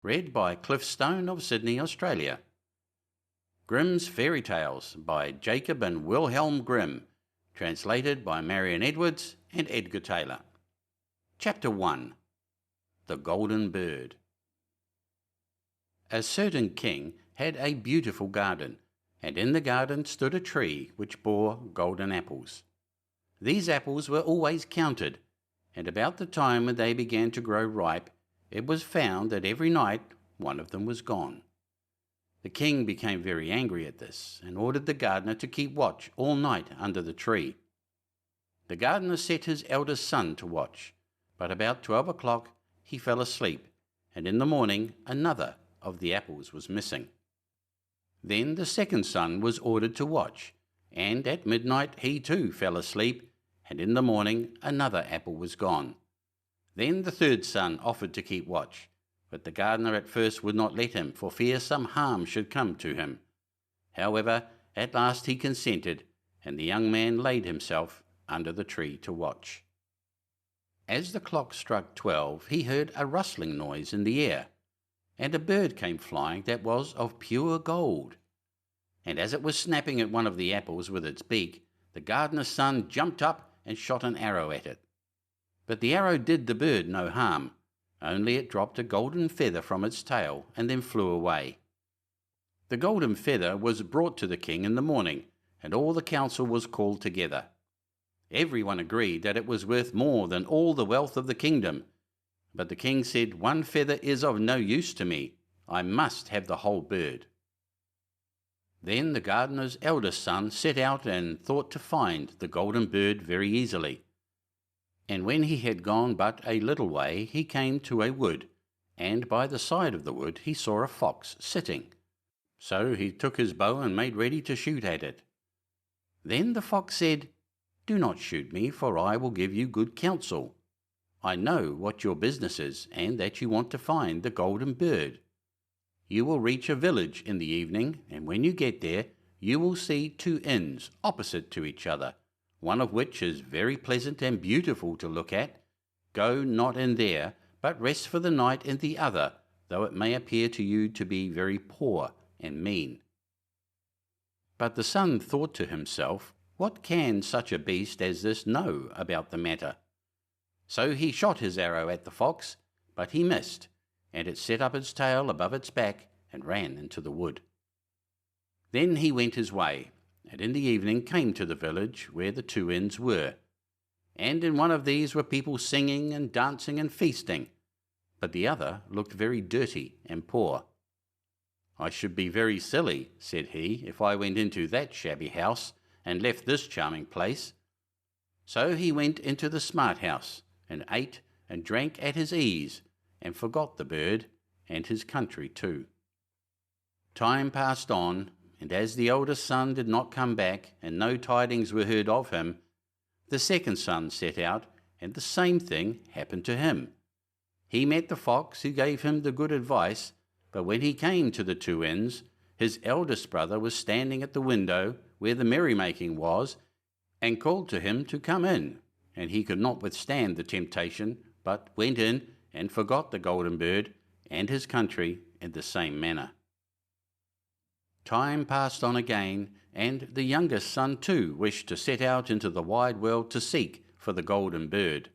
Read by Cliff Stone of Sydney, Australia. Grimm's Fairy Tales by Jacob and Wilhelm Grimm, translated by Marian and Edgar Taylor. Chapter 1. The Golden Bird. A certain king had a beautiful garden, and in the garden stood a tree which bore golden apples. These apples were always counted, and about the time when they began to grow ripe, it was found that every night one of them was gone. The king became very angry at this, and ordered the gardener to keep watch all night under the tree. The gardener set his eldest son to watch, but about 12 o'clock he fell asleep, and in the morning another of the apples was missing. Then the second son was ordered to watch, and at midnight he too fell asleep, and in the morning another apple was gone. Then the third son offered to keep watch, but the gardener at first would not let him, for fear some harm should come to him. However, at last he consented, and the young man laid himself under the tree to watch. As the clock struck 12, he heard a rustling noise in the air, and a bird came flying that was of pure gold. And as it was snapping at one of the apples with its beak, the gardener's son jumped up and shot an arrow at it. But the arrow did the bird no harm, only it dropped a golden feather from its tail and then flew away. The golden feather was brought to the king in the morning, and all the council was called together. Everyone agreed that it was worth more than all the wealth of the kingdom, but the king said, "One feather is of no use to me. I must have the whole bird." Then the gardener's eldest son set out and thought to find the golden bird very easily. And when he had gone but a little way, he came to a wood, and by the side of the wood he saw a fox sitting. So he took his bow and made ready to shoot at it. Then the fox said, "Do not shoot me, for I will give you good counsel. I know what your business is, and that you want to find the golden bird. You will reach a village in the evening, and when you get there, you will see two inns opposite to each other, one of which is very pleasant and beautiful to look at. Go not in there, but rest for the night in the other, though it may appear to you to be very poor and mean." But the son thought to himself, "What can such a beast as this know about the matter?" So he shot his arrow at the fox, but he missed, and it set up its tail above its back and ran into the wood. Then he went his way, and in the evening came to the village where the two inns were. And in one of these were people singing and dancing and feasting, but the other looked very dirty and poor. "I should be very silly," said he, "if I went into that shabby house and left this charming place." So he went into the smart house, and ate and drank at his ease, and forgot the bird, and his country too. Time passed on, and as the eldest son did not come back, and no tidings were heard of him, the second son set out, and the same thing happened to him. He met the fox, who gave him the good advice, but when he came to the two inns, his eldest brother was standing at the window where the merrymaking was, and called to him to come in, and he could not withstand the temptation, but went in and forgot the golden bird and his country in the same manner. Time passed on again, and the youngest son too wished to set out into the wide world to seek for the golden bird.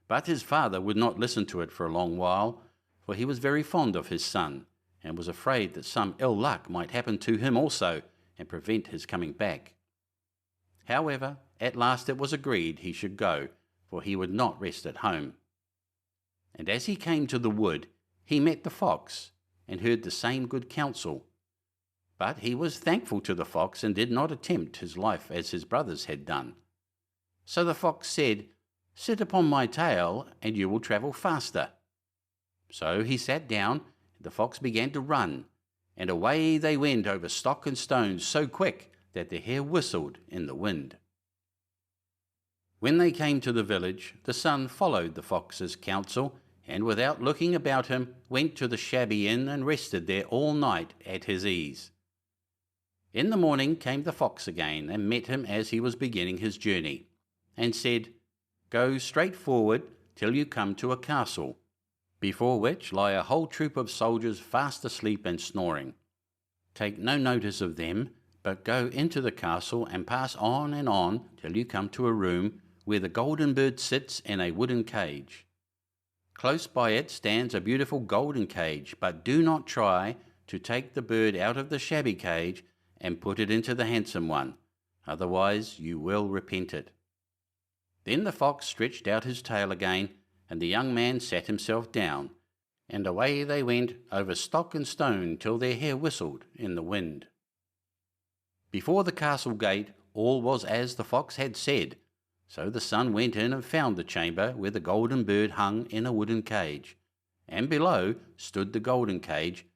But his father would not listen to it for a long while, for he was very fond of his son, and was afraid that some ill luck might happen to him also, and prevent his coming back. However, at last it was agreed he should go, for he would not rest at home. And as he came to the wood, he met the fox, and heard the same good counsel. But he was thankful to the fox, and did not attempt his life as his brothers had done. So the fox said, "Sit upon my tail, and you will travel faster." So he sat down, and the fox began to run, and away they went over stock and stones so quick that their hair whistled in the wind. When they came to the village, the son followed the fox's counsel, and without looking about him, went to the shabby inn and rested there all night at his ease. In the morning came the fox again, and met him as he was beginning his journey, and said, "Go straight forward till you come to a castle. before which lie a whole troop of soldiers fast asleep and snoring. Take no notice of them, but go into the castle and pass on and on till you come to a room where the golden bird sits in a wooden cage. Close by it stands a beautiful golden cage, but do not try to take the bird out of the shabby cage and put it into the handsome one, otherwise you will repent it." Then the fox stretched out his tail again, and the young man sat himself down, and away they went over stock and stone till their hair whistled in the wind. Before the castle gate all was as the fox had said, so the son went in and found the chamber where the golden bird hung in a wooden cage, and below stood the golden cage,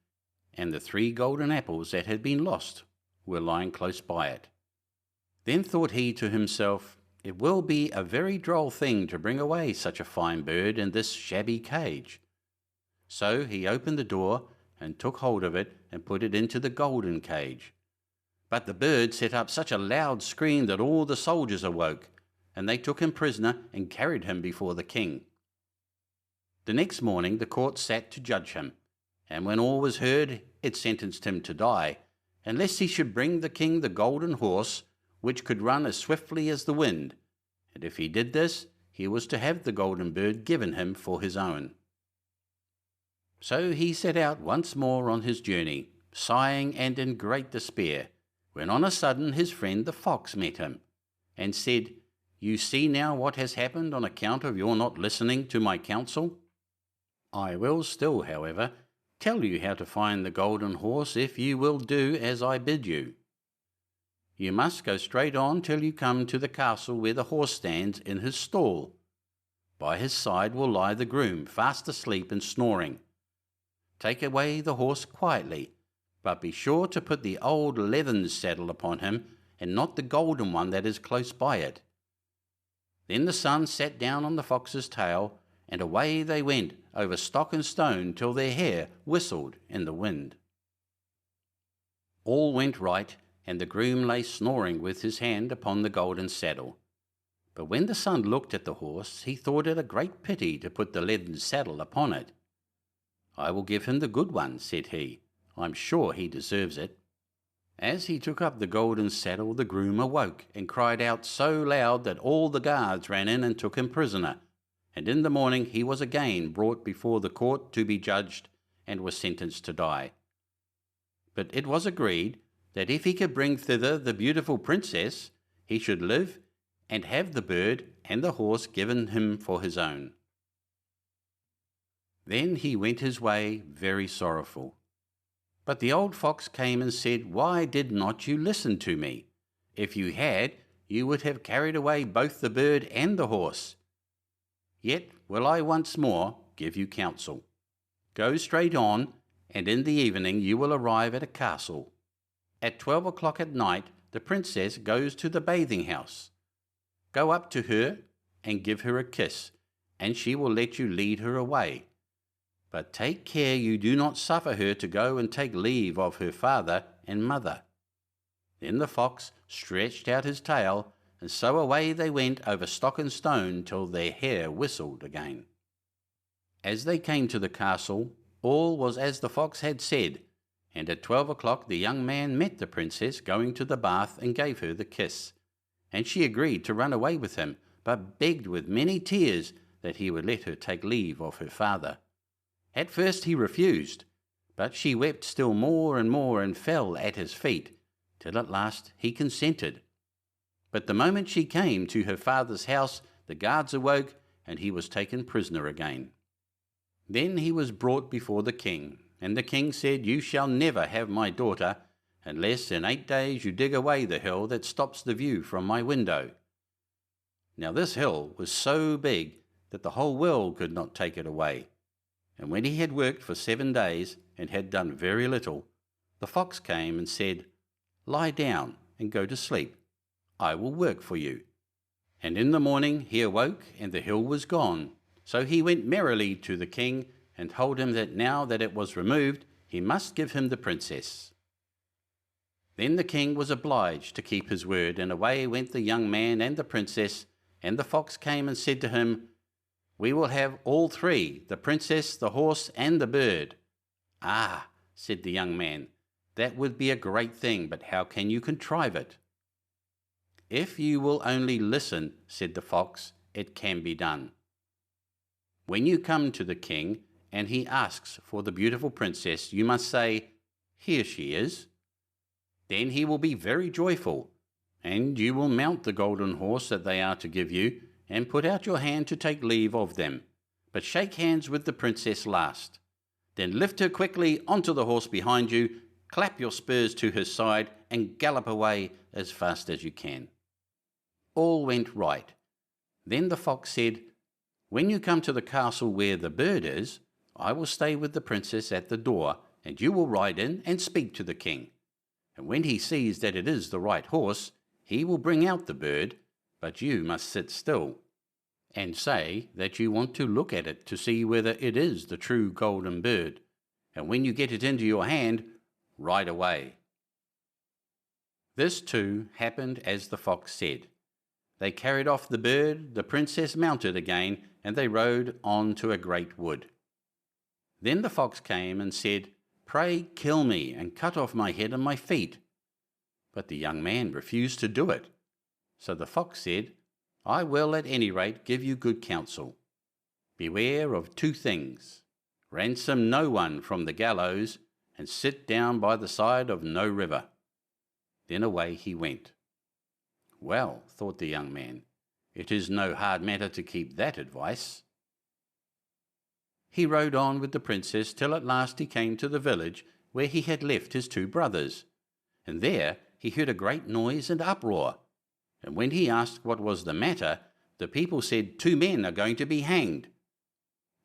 and the 3 golden apples that had been lost were lying close by it. Then thought he to himself, "It will be a very droll thing to bring away such a fine bird in this shabby cage." So he opened the door and took hold of it and put it into the golden cage. But the bird set up such a loud scream that all the soldiers awoke, and they took him prisoner and carried him before the king. The next morning the court sat to judge him, and when all was heard, it sentenced him to die, unless he should bring the king the golden horse, which could run as swiftly as the wind, and if he did this, he was to have the golden bird given him for his own. So he set out once more on his journey, sighing and in great despair, when on a sudden his friend the fox met him, and said, "You see now what has happened on account of your not listening to my counsel. I will still, however, tell you how to find the golden horse if you will do as I bid you. You must go straight on till you come to the castle where the horse stands in his stall. By his side will lie the groom, fast asleep and snoring. Take away the horse quietly, but be sure to put the old leathern saddle upon him, and not the golden one that is close by it." Then the son sat down on the fox's tail, and away they went over stock and stone till their hair whistled in the wind. All went right, and the groom lay snoring with his hand upon the golden saddle. But when the son looked at the horse, he thought it a great pity to put the leathern saddle upon it. "I will give him the good one," said he. "I'm sure he deserves it." As he took up the golden saddle, the groom awoke and cried out so loud that all the guards ran in and took him prisoner, and in the morning he was again brought before the court to be judged and was sentenced to die. But it was agreed that if he could bring thither the beautiful princess, he should live and have the bird and the horse given him for his own. Then he went his way very sorrowful. But the old fox came and said, "Why did not you listen to me? If you had, you would have carried away both the bird and the horse. Yet will I once more give you counsel. Go straight on, and in the evening you will arrive at a castle. At 12 o'clock at night the princess goes to the bathing house. Go up to her and give her a kiss, and she will let you lead her away. But take care you do not suffer her to go and take leave of her father and mother." Then the fox stretched out his tail, and so away they went over stock and stone till their hair whistled again. As they came to the castle, all was as the fox had said, and at 12 o'clock the young man met the princess going to the bath and gave her the kiss, and she agreed to run away with him, but begged with many tears that he would let her take leave of her father. At first he refused, but she wept still more and fell at his feet, till at last he consented. But the moment she came to her father's house, the guards awoke, and he was taken prisoner again. Then he was brought before the king, and the king said, "You shall never have my daughter, unless in 8 days you dig away the hill that stops the view from my window." Now this hill was so big that the whole world could not take it away. And when he had worked for 7 days, and had done very little, the fox came and said, "Lie down and go to sleep. I will work for you." And in the morning he awoke, and the hill was gone. So he went merrily to the king, and told him that now that it was removed, he must give him the princess. Then the king was obliged to keep his word, and away went the young man and the princess, and the fox came and said to him, We will have all three, the princess, the horse, and the bird." "Ah," said the young man, "that would be a great thing, but how can you contrive it?" "If you will only listen," said the fox, "it can be done. When you come to the king, and he asks for the beautiful princess, you must say, 'Here she is.' Then he will be very joyful, and you will mount the golden horse that they are to give you, and put out your hand to take leave of them, but shake hands with the princess last. Then lift her quickly onto the horse behind you, clap your spurs to her side, and gallop away as fast as you can." All went right. Then the fox said, "When you come to the castle where the bird is, I will stay with the princess at the door, and you will ride in and speak to the king. And when he sees that it is the right horse, he will bring out the bird, but you must sit still, and say that you want to look at it to see whether it is the true golden bird. And when you get it into your hand, ride away." This too happened as the fox said. They carried off the bird, the princess mounted again, and they rode on to a great wood. Then the fox came and said, "Pray kill me and cut off my head and my feet." But the young man refused to do it. So the fox said, "I will at any rate give you good counsel. Beware of two things. Ransom no one from the gallows, and sit down by the side of no river." Then away he went. "Well," thought the young man, "it is no hard matter to keep that advice." He rode on with the princess till at last he came to the village where he had left his two brothers, and there he heard a great noise and uproar. And when he asked what was the matter, the people said, "Two men are going to be hanged."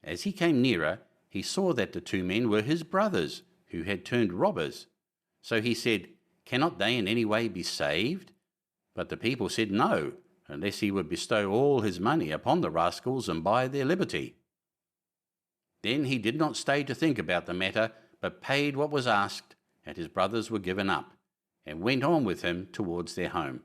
As he came nearer, he saw that the two men were his brothers, who had turned robbers. So he said, "Cannot they in any way be saved?" But the people said no, unless he would bestow all his money upon the rascals and buy their liberty. Then he did not stay to think about the matter, but paid what was asked, and his brothers were given up, and went on with him towards their home.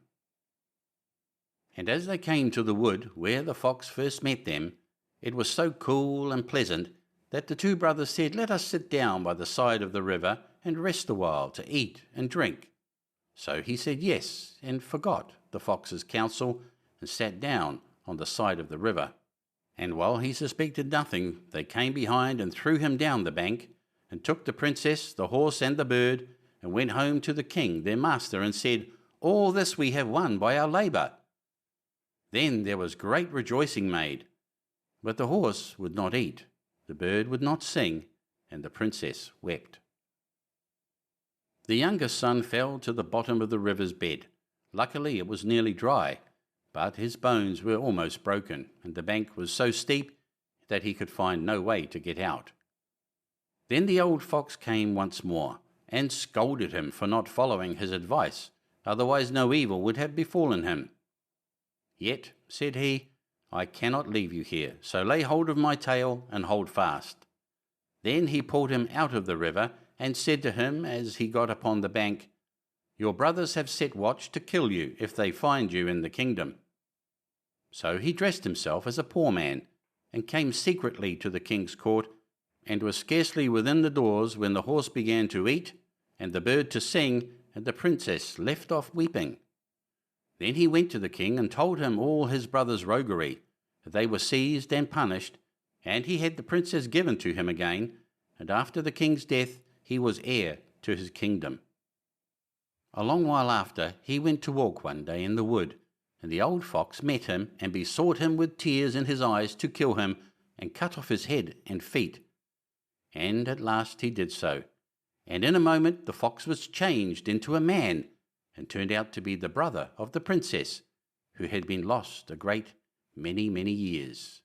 And as they came to the wood where the fox first met them, it was so cool and pleasant that the two brothers said, "Let us sit down by the side of the river and rest a while to eat and drink." So he said yes, and forgot the fox's counsel, and sat down on the side of the river. And while he suspected nothing, they came behind and threw him down the bank, and took the princess, the horse, and the bird, and went home to the king their master, and said, "All this we have won by our labour." Then there was great rejoicing made, but the horse would not eat, the bird would not sing, and the princess wept. The youngest son fell to the bottom of the river's bed. Luckily it was nearly dry, but his bones were almost broken, and the bank was so steep that he could find no way to get out. Then the old fox came once more, and scolded him for not following his advice, otherwise no evil would have befallen him. "Yet," said he, "I cannot leave you here, so lay hold of my tail and hold fast." Then he pulled him out of the river, and said to him as he got upon the bank, "Your brothers have set watch to kill you if they find you in the kingdom." So he dressed himself as a poor man, and came secretly to the king's court, and was scarcely within the doors when the horse began to eat, and the bird to sing, and the princess left off weeping. Then he went to the king and told him all his brothers' roguery, that they were seized and punished, and he had the princess given to him again, and after the king's death he was heir to his kingdom. A long while after, he went to walk one day in the wood, and the old fox met him and besought him with tears in his eyes to kill him and cut off his head and feet. And at last he did so, and in a moment the fox was changed into a man, and turned out to be the brother of the princess, who had been lost a great many years.